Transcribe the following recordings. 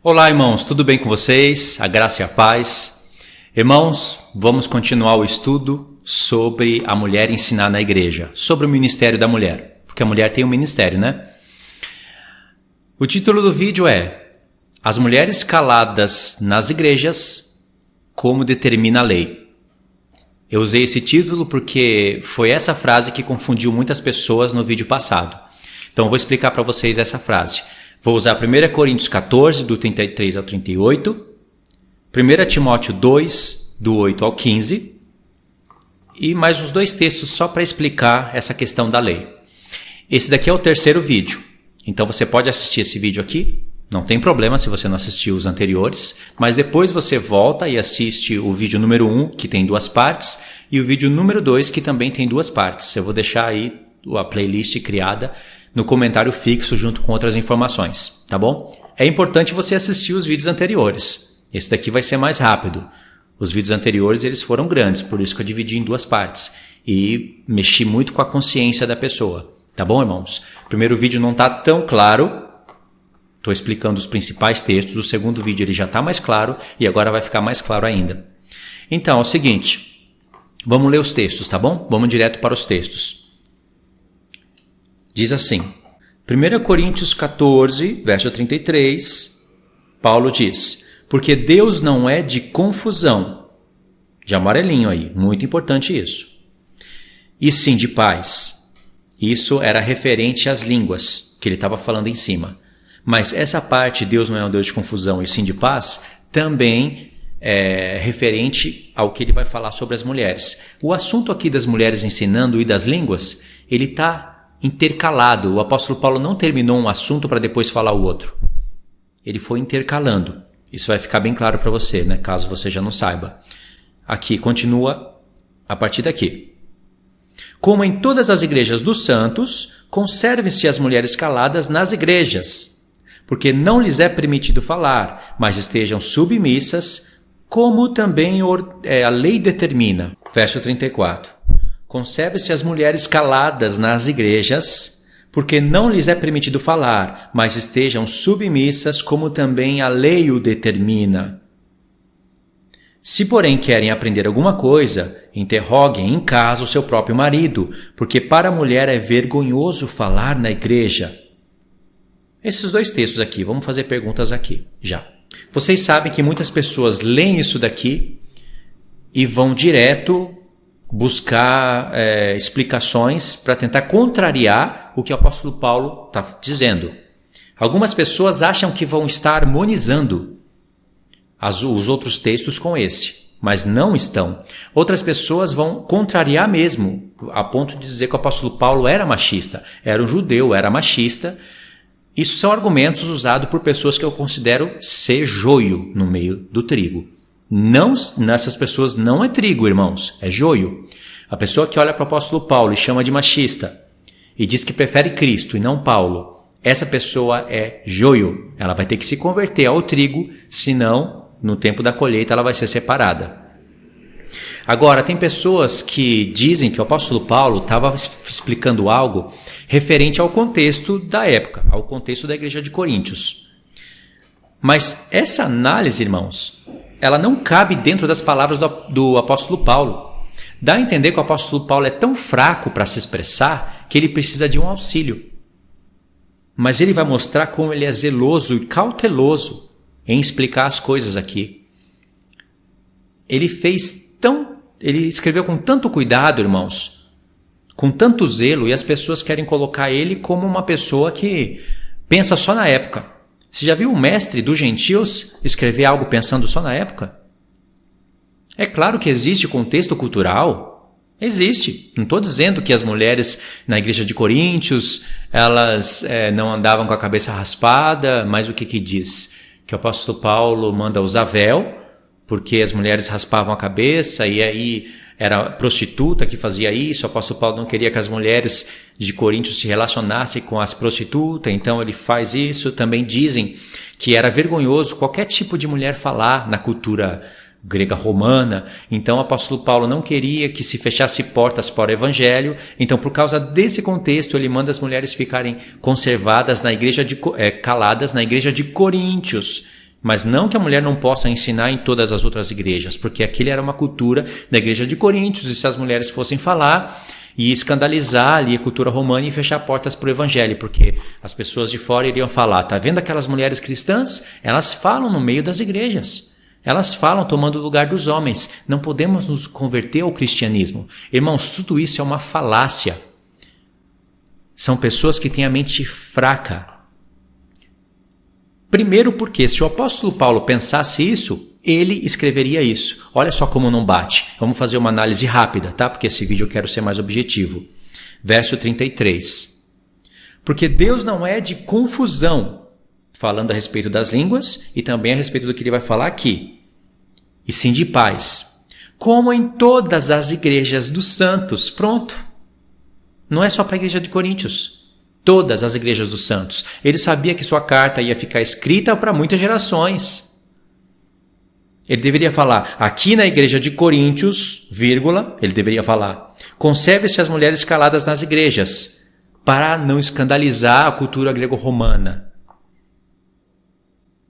Olá, irmãos, tudo bem com vocês? A graça e a paz. Irmãos, vamos continuar o estudo sobre a mulher ensinar na igreja, sobre o ministério da mulher, porque a mulher tem um ministério, né? O título do vídeo é As mulheres caladas nas igrejas, como determina a lei. Eu usei esse título porque foi essa frase que confundiu muitas pessoas no vídeo passado. Então eu vou explicar para vocês essa frase. Vou usar 1 Coríntios 14, do 33 ao 38, 1 Timóteo 2, do 8 ao 15, e mais uns dois textos só para explicar essa questão da lei. Esse daqui é o terceiro vídeo, então você pode assistir esse vídeo aqui, não tem problema se você não assistiu os anteriores, mas depois você volta e assiste o vídeo número 1, que tem duas partes, e o vídeo número 2, que também tem duas partes. Eu vou deixar aí a playlist criada no comentário fixo junto com outras informações, tá bom? É importante você assistir os vídeos anteriores. Esse daqui vai ser mais rápido. Os vídeos anteriores eles foram grandes, por isso que eu dividi em duas partes e mexi muito com a consciência da pessoa, tá bom, irmãos? O primeiro vídeo não está tão claro, estou explicando os principais textos. O segundo vídeo ele já está mais claro e agora vai ficar mais claro ainda. Então, é o seguinte, vamos ler os textos, tá bom? Vamos direto para os textos. Diz assim, 1 Coríntios 14, verso 33, Paulo diz, porque Deus não é de confusão, de amarelinho aí, muito importante isso, e sim de paz. Isso era referente às línguas, que ele estava falando em cima. Mas essa parte, Deus não é um Deus de confusão e sim de paz, também é referente ao que ele vai falar sobre as mulheres. O assunto aqui das mulheres ensinando e das línguas, ele está intercalado. O apóstolo Paulo não terminou um assunto para depois falar o outro. Ele foi intercalando. Isso vai ficar bem claro para você, né? Caso você já não saiba. Aqui, continua a partir daqui. Como em todas as igrejas dos santos, conservem-se as mulheres caladas nas igrejas, porque não lhes é permitido falar, mas estejam submissas, como também a lei determina. Verso 34. Conserve-se as mulheres caladas nas igrejas, porque não lhes é permitido falar, mas estejam submissas, como também a lei o determina. Se, porém, querem aprender alguma coisa, interroguem em casa o seu próprio marido, porque para a mulher é vergonhoso falar na igreja. Esses dois textos aqui, vamos fazer perguntas aqui, já. Vocês sabem que muitas pessoas leem isso daqui e vão direto buscar explicações para tentar contrariar o que o apóstolo Paulo está dizendo. Algumas pessoas acham que vão estar harmonizando os outros textos com esse, mas não estão. Outras pessoas vão contrariar mesmo, a ponto de dizer que o apóstolo Paulo era machista, era um judeu, era machista. Isso são argumentos usados por pessoas que eu considero ser joio no meio do trigo. Não, nessas pessoas não é trigo, irmãos, é joio. A pessoa que olha para o apóstolo Paulo e chama de machista e diz que prefere Cristo e não Paulo, essa pessoa é joio. Ela vai ter que se converter ao trigo, senão, no tempo da colheita, ela vai ser separada. Agora, tem pessoas que dizem que o apóstolo Paulo estava explicando algo referente ao contexto da época, ao contexto da igreja de Coríntios. Mas essa análise, irmãos, ela não cabe dentro das palavras do apóstolo Paulo. Dá a entender que o apóstolo Paulo é tão fraco para se expressar que ele precisa de um auxílio. Mas ele vai mostrar como ele é zeloso e cauteloso em explicar as coisas aqui. Ele escreveu com tanto cuidado, irmãos, com tanto zelo, e as pessoas querem colocar ele como uma pessoa que pensa só na época. Você já viu o mestre dos gentios escrever algo pensando só na época? É claro que existe contexto cultural. Existe. Não estou dizendo que as mulheres na igreja de Coríntios, elas não andavam com a cabeça raspada, mas o que diz? Que o apóstolo Paulo manda usar véu, porque as mulheres raspavam a cabeça e aí era prostituta que fazia isso. O apóstolo Paulo não queria que as mulheres de Coríntios se relacionassem com as prostitutas, então ele faz isso. Também dizem que era vergonhoso qualquer tipo de mulher falar na cultura grega romana. Então o apóstolo Paulo não queria que se fechasse portas para o evangelho. Então, por causa desse contexto, ele manda as mulheres ficarem conservadas na igreja caladas na igreja de Coríntios. Mas não que a mulher não possa ensinar em todas as outras igrejas, porque aquilo era uma cultura da igreja de Coríntios, e se as mulheres fossem falar e escandalizar ali a cultura romana e fechar portas para o evangelho, porque as pessoas de fora iriam falar, tá vendo aquelas mulheres cristãs? Elas falam no meio das igrejas. Elas falam tomando o lugar dos homens. Não podemos nos converter ao cristianismo. Irmãos, tudo isso é uma falácia. São pessoas que têm a mente fraca. Primeiro porque se o apóstolo Paulo pensasse isso, ele escreveria isso. Olha só como não bate. Vamos fazer uma análise rápida, tá? Porque esse vídeo eu quero ser mais objetivo. Verso 33. Porque Deus não é de confusão, falando a respeito das línguas e também a respeito do que ele vai falar aqui. E sim de paz. Como em todas as igrejas dos santos. Pronto. Não é só para a igreja de Coríntios. Todas as igrejas dos santos. Ele sabia que sua carta ia ficar escrita para muitas gerações. Ele deveria falar, aqui na igreja de Coríntios, vírgula, ele deveria falar, conserve-se as mulheres caladas nas igrejas, para não escandalizar a cultura grego-romana.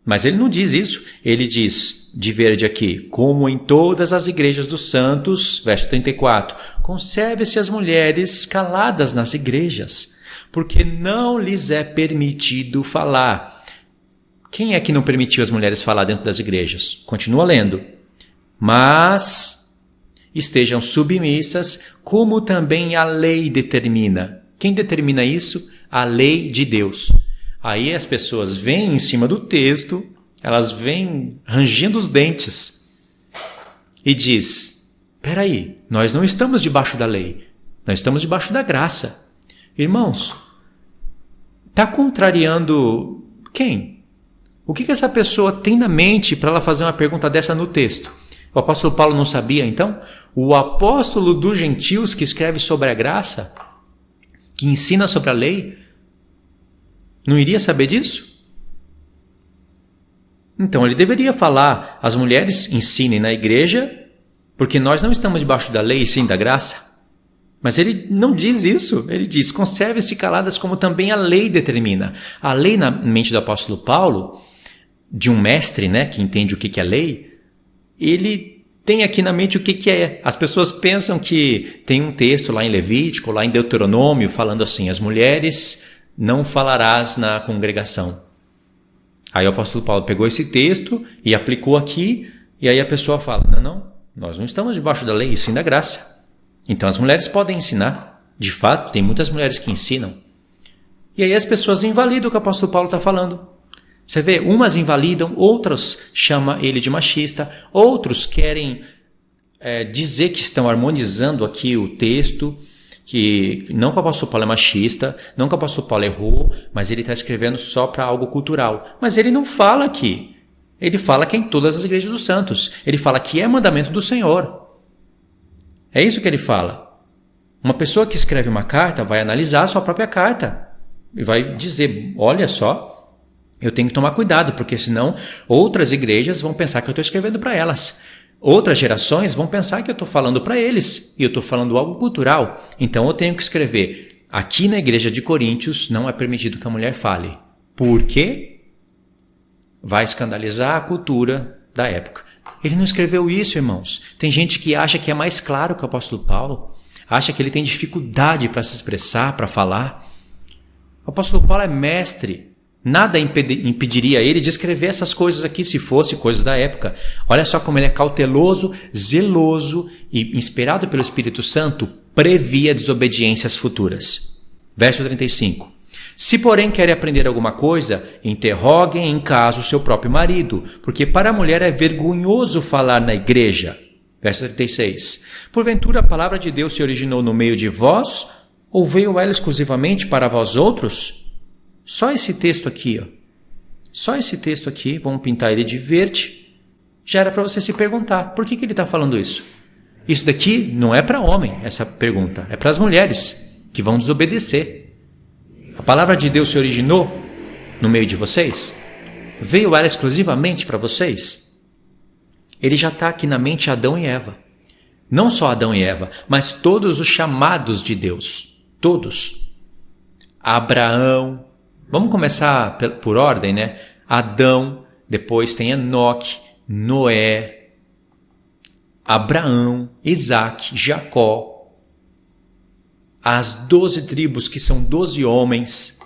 Mas ele não diz isso. Ele diz, de verde aqui, como em todas as igrejas dos santos, verso 34, conserve-se as mulheres caladas nas igrejas, porque não lhes é permitido falar. Quem é que não permitiu as mulheres falar dentro das igrejas? Continua lendo. Mas estejam submissas, como também a lei determina. Quem determina isso? A lei de Deus. Aí as pessoas vêm em cima do texto, elas vêm rangindo os dentes e diz, peraí, nós não estamos debaixo da lei, nós estamos debaixo da graça. Irmãos, está contrariando quem? O que essa pessoa tem na mente para ela fazer uma pergunta dessa no texto? O apóstolo Paulo não sabia, então? O apóstolo dos gentios que escreve sobre a graça, que ensina sobre a lei, não iria saber disso? Então ele deveria falar, as mulheres ensinem na igreja, porque nós não estamos debaixo da lei e sim da graça. Mas ele não diz isso, ele diz, conserve-se caladas como também a lei determina. A lei na mente do apóstolo Paulo, de um mestre, né, que entende o que é lei, ele tem aqui na mente o que é. As pessoas pensam que tem um texto lá em Levítico, lá em Deuteronômio, falando assim, as mulheres não falarás na congregação. Aí o apóstolo Paulo pegou esse texto e aplicou aqui, e aí a pessoa fala, não, nós não estamos debaixo da lei, e sim da graça. Então as mulheres podem ensinar. De fato, tem muitas mulheres que ensinam. E aí as pessoas invalidam o que o apóstolo Paulo está falando. Você vê, umas invalidam, outras chamam ele de machista, outros querem dizer que estão harmonizando aqui o texto, que não que o apóstolo Paulo é machista, não que o apóstolo Paulo errou, mas ele está escrevendo só para algo cultural. Mas ele não fala aqui. Ele fala que é em todas as igrejas dos santos. Ele fala que é mandamento do Senhor. É isso que ele fala. Uma pessoa que escreve uma carta vai analisar a sua própria carta e vai dizer, olha só, eu tenho que tomar cuidado, porque senão outras igrejas vão pensar que eu estou escrevendo para elas. Outras gerações vão pensar que eu estou falando para eles e eu estou falando algo cultural. Então eu tenho que escrever, aqui na igreja de Coríntios não é permitido que a mulher fale. Por quê? Vai escandalizar a cultura da época. Ele não escreveu isso, irmãos. Tem gente que acha que é mais claro que o apóstolo Paulo, acha que ele tem dificuldade para se expressar, para falar. O apóstolo Paulo é mestre. Nada impediria ele de escrever essas coisas aqui se fosse coisas da época. Olha só como ele é cauteloso, zeloso e, inspirado pelo Espírito Santo, previa desobediências futuras. Verso 35. Se, porém, querem aprender alguma coisa, interroguem em casa o seu próprio marido, porque para a mulher é vergonhoso falar na igreja. Verso 36. Porventura a palavra de Deus se originou no meio de vós, ou veio ela exclusivamente para vós outros? Só esse texto aqui, ó. Só esse texto aqui, vamos pintar ele de verde, já era para você se perguntar, por que ele está falando isso? Isso daqui não é para homem, essa pergunta, é para as mulheres que vão desobedecer. A palavra de Deus se originou no meio de vocês? Veio ela exclusivamente para vocês? Ele já está aqui na mente Adão e Eva. Não só Adão e Eva, mas todos os chamados de Deus. Todos. Abraão. Vamos começar por ordem, né? Adão, depois tem Enoque, Noé, Abraão, Isaac, Jacó, as 12 tribos, que são 12 homens,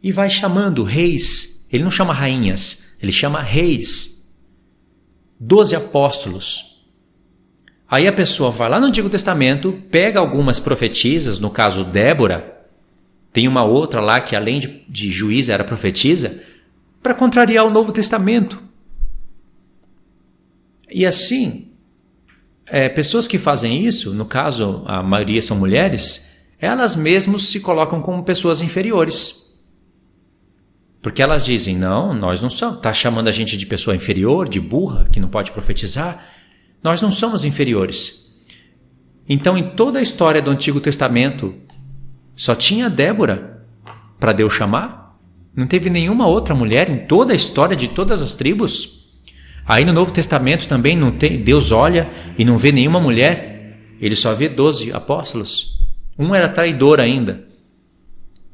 e vai chamando reis. Ele não chama rainhas, ele chama reis. 12 apóstolos. Aí a pessoa vai lá no Antigo Testamento, pega algumas profetisas, no caso Débora, tem uma outra lá que além de juíza era profetisa, para contrariar o Novo Testamento. E assim, pessoas que fazem isso, no caso a maioria são mulheres, elas mesmas se colocam como pessoas inferiores. Porque elas dizem, não, nós não somos, está chamando a gente de pessoa inferior, de burra, que não pode profetizar. Nós não somos inferiores. Então, em toda a história do Antigo Testamento, só tinha Débora para Deus chamar? Não teve nenhuma outra mulher em toda a história de todas as tribos? Aí no Novo Testamento também não tem, Deus olha e não vê nenhuma mulher. Ele só vê 12 apóstolos. Um era traidor ainda.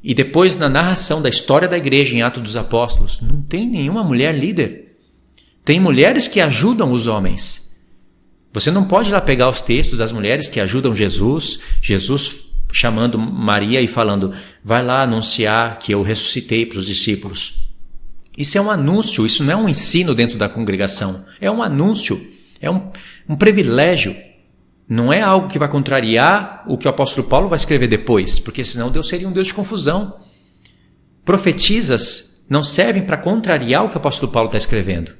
E depois, na narração da história da igreja em Atos dos Apóstolos, não tem nenhuma mulher líder. Tem mulheres que ajudam os homens. Você não pode ir lá pegar os textos das mulheres que ajudam Jesus chamando Maria e falando, vai lá anunciar que eu ressuscitei para os discípulos. Isso é um anúncio, isso não é um ensino dentro da congregação. É um anúncio, é um privilégio. Não é algo que vai contrariar o que o apóstolo Paulo vai escrever depois, porque senão Deus seria um Deus de confusão. Profetisas não servem para contrariar o que o apóstolo Paulo está escrevendo.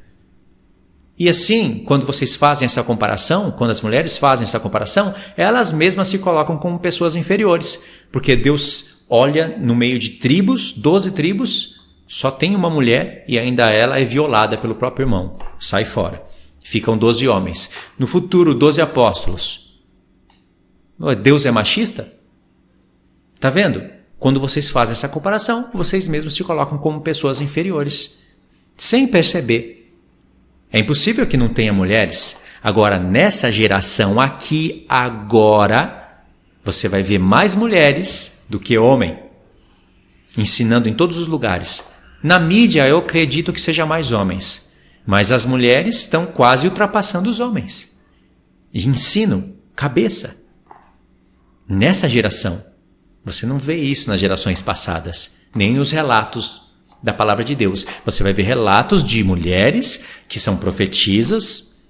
E assim, quando vocês fazem essa comparação, quando as mulheres fazem essa comparação, elas mesmas se colocam como pessoas inferiores, porque Deus olha no meio de tribos, 12 tribos, só tem uma mulher e ainda ela é violada pelo próprio irmão. Sai fora. Ficam 12 homens. No futuro, 12 apóstolos. Deus é machista? Tá vendo? Quando vocês fazem essa comparação, vocês mesmos se colocam como pessoas inferiores, sem perceber. É impossível que não tenha mulheres. Agora, nessa geração aqui, agora, você vai ver mais mulheres do que homem, ensinando em todos os lugares. Na mídia, eu acredito que seja mais homens. Mas as mulheres estão quase ultrapassando os homens. Ensino, cabeça. Nessa geração, você não vê isso nas gerações passadas, nem nos relatos da palavra de Deus. Você vai ver relatos de mulheres que são profetisas,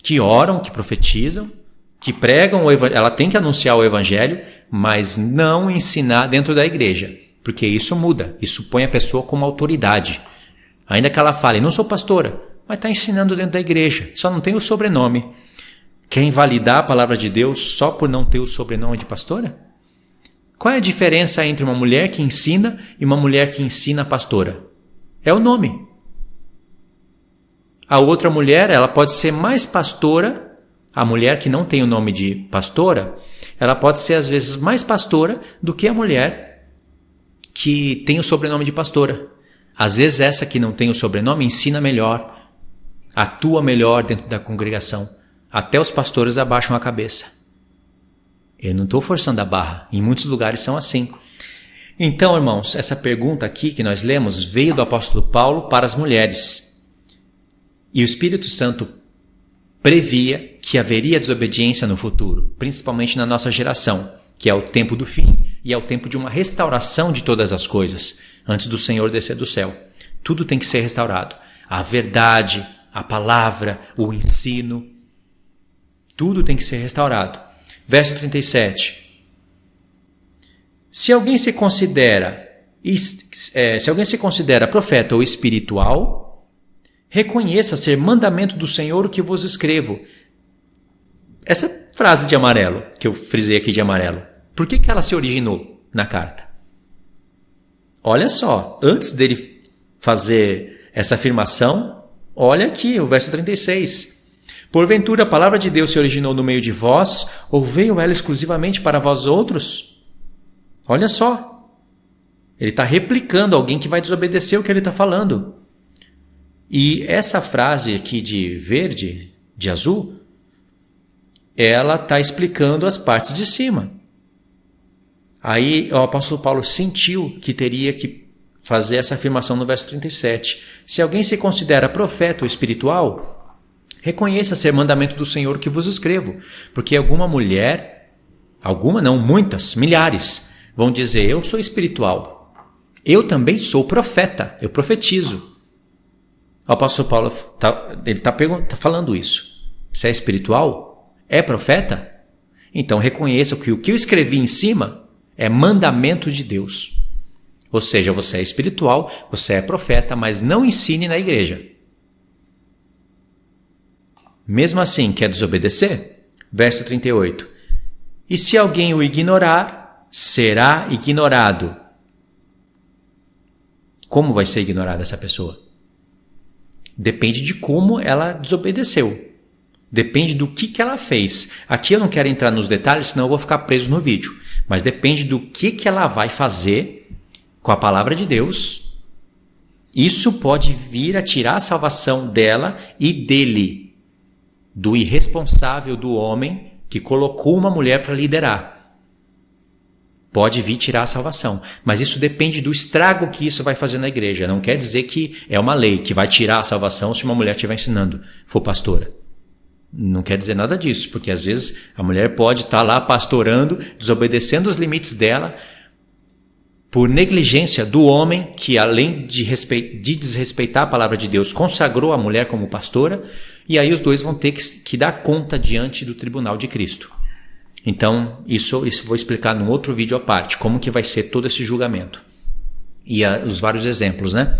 que oram, que profetizam, que pregam o evangelho. Ela tem que anunciar o evangelho, mas não ensinar dentro da igreja, porque isso muda, isso põe a pessoa como autoridade. Ainda que ela fale, não sou pastora, mas está ensinando dentro da igreja, só não tem o sobrenome. Quer invalidar a palavra de Deus só por não ter o sobrenome de pastora? Qual é a diferença entre uma mulher que ensina e uma mulher que ensina pastora? É o nome. A outra mulher, ela pode ser mais pastora, a mulher que não tem o nome de pastora, ela pode ser às vezes mais pastora do que a mulher que tem o sobrenome de pastora. Às vezes essa que não tem o sobrenome ensina melhor, atua melhor dentro da congregação. Até os pastores abaixam a cabeça. Eu não estou forçando a barra. Em muitos lugares são assim. Então, irmãos, essa pergunta aqui que nós lemos veio do apóstolo Paulo para as mulheres. E o Espírito Santo previa que haveria desobediência no futuro, principalmente na nossa geração, que é o tempo do fim e é o tempo de uma restauração de todas as coisas, antes do Senhor descer do céu. Tudo tem que ser restaurado. A verdade, a palavra, o ensino, tudo tem que ser restaurado. Verso 37. Se alguém se considera profeta ou espiritual, reconheça ser mandamento do Senhor o que vos escrevo. Essa frase de amarelo, que eu frisei aqui de amarelo, por que ela se originou na carta? Olha só, antes dele fazer essa afirmação, olha aqui o verso 36. Porventura a palavra de Deus se originou no meio de vós, ou veio ela exclusivamente para vós outros? Olha só, ele está replicando alguém que vai desobedecer o que ele está falando. E essa frase aqui de verde, de azul, ela está explicando as partes de cima. Aí o apóstolo Paulo sentiu que teria que fazer essa afirmação no verso 37. Se alguém se considera profeta ou espiritual, reconheça ser mandamento do Senhor que vos escrevo, porque muitas, milhares, vão dizer, eu sou espiritual, eu também sou profeta, eu profetizo. O apóstolo Paulo ele está falando isso. Você é espiritual? É profeta? Então reconheça que o que eu escrevi em cima é mandamento de Deus. Ou seja, você é espiritual, você é profeta, mas não ensine na igreja. Mesmo assim, quer desobedecer? Verso 38. E se alguém o ignorar, será ignorado. Como vai ser ignorada essa pessoa? Depende de como ela desobedeceu. Depende do que ela fez. Aqui eu não quero entrar nos detalhes, senão eu vou ficar preso no vídeo. Mas depende do que ela vai fazer com a palavra de Deus. Isso pode vir a tirar a salvação dela e dele, do irresponsável do homem que colocou uma mulher para liderar. Pode vir tirar a salvação, mas isso depende do estrago que isso vai fazer na igreja. Não quer dizer que é uma lei que vai tirar a salvação se uma mulher estiver ensinando, for pastora. Não quer dizer nada disso, porque às vezes a mulher pode estar lá pastorando, desobedecendo os limites dela, por negligência do homem que, além de desrespeitar a palavra de Deus, consagrou a mulher como pastora, e aí os dois vão ter que dar conta diante do tribunal de Cristo. Então, isso vou explicar num outro vídeo à parte, como que vai ser todo esse julgamento. E os vários exemplos, né?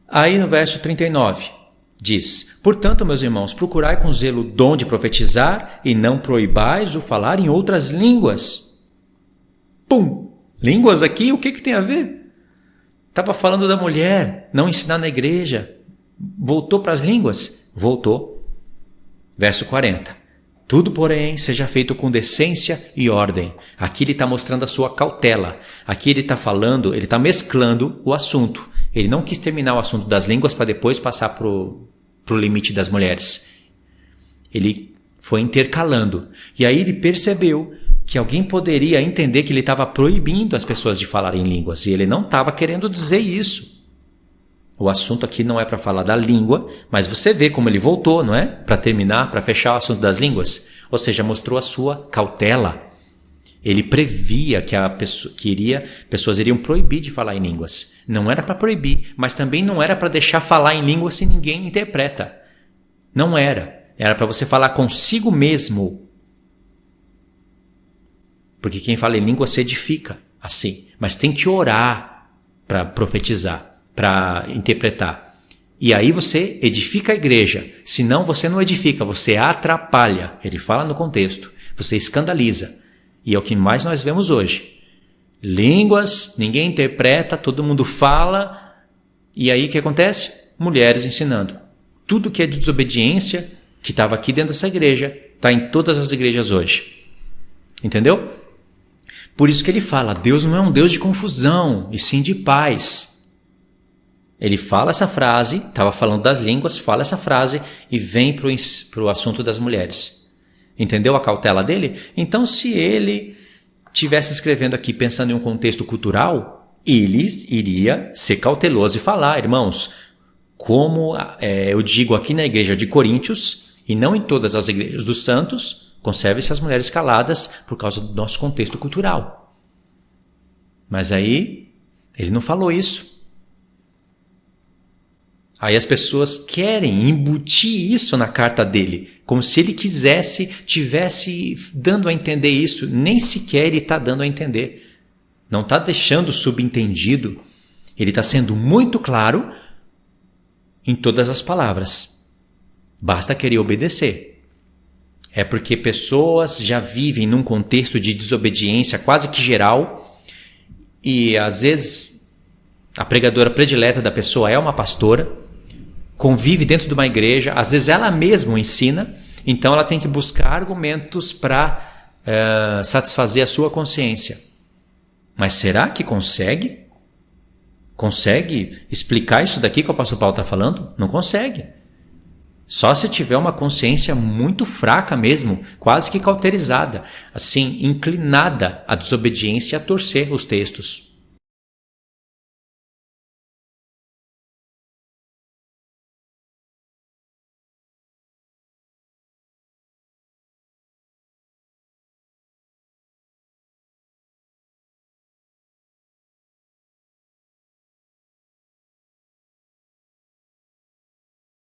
Aí no verso 39, diz, portanto, meus irmãos, procurai com zelo o dom de profetizar, e não proibais o falar em outras línguas. Pum! Línguas aqui, o que tem a ver? Estava falando da mulher, não ensinar na igreja. Voltou para as línguas? Voltou. Verso 40. Tudo, porém, seja feito com decência e ordem. Aqui ele está mostrando a sua cautela. Aqui ele está falando, ele está mesclando o assunto. Ele não quis terminar o assunto das línguas para depois passar para o limite das mulheres. Ele foi intercalando. E aí ele percebeu que alguém poderia entender que ele estava proibindo as pessoas de falarem línguas. E ele não estava querendo dizer isso. O assunto aqui não é para falar da língua, mas você vê como ele voltou, não é? Para terminar, para fechar o assunto das línguas. Ou seja, mostrou a sua cautela. Ele previa que pessoas iriam proibir de falar em línguas. Não era para proibir, mas também não era para deixar falar em línguas se ninguém interpreta. Não era. Era para você falar consigo mesmo. Porque quem fala em língua se edifica, assim. Mas tem que orar para profetizar, para interpretar. E aí você edifica a igreja. Senão você não edifica, você atrapalha. Ele fala no contexto. Você escandaliza. E é o que mais nós vemos hoje. Línguas, ninguém interpreta, todo mundo fala. E aí o que acontece? Mulheres ensinando. Tudo que é de desobediência, que estava aqui dentro dessa igreja, está em todas as igrejas hoje. Entendeu? Por isso que ele fala, Deus não é um Deus de confusão, e sim de paz. Ele fala essa frase, estava falando das línguas, fala essa frase e vem para o assunto das mulheres. Entendeu a cautela dele? Então, se ele estivesse escrevendo aqui pensando em um contexto cultural, ele iria ser cauteloso e falar, irmãos, como eu digo aqui na igreja de Coríntios, e não em todas as igrejas dos santos, conserve-se as mulheres caladas por causa do nosso contexto cultural. Mas aí, ele não falou isso. Aí as pessoas querem embutir isso na carta dele, como se ele tivesse dando a entender isso. Nem sequer ele está dando a entender. Não está deixando subentendido. Ele está sendo muito claro em todas as palavras. Basta querer obedecer. É porque pessoas já vivem num contexto de desobediência quase que geral e às vezes a pregadora predileta da pessoa é uma pastora, convive dentro de uma igreja, às vezes ela mesma ensina, então ela tem que buscar argumentos para satisfazer a sua consciência. Mas será que consegue? Consegue explicar isso daqui que o apóstolo Paulo está falando? Não consegue. Só se tiver uma consciência muito fraca mesmo, quase que cauterizada, assim, inclinada à desobediência e a torcer os textos.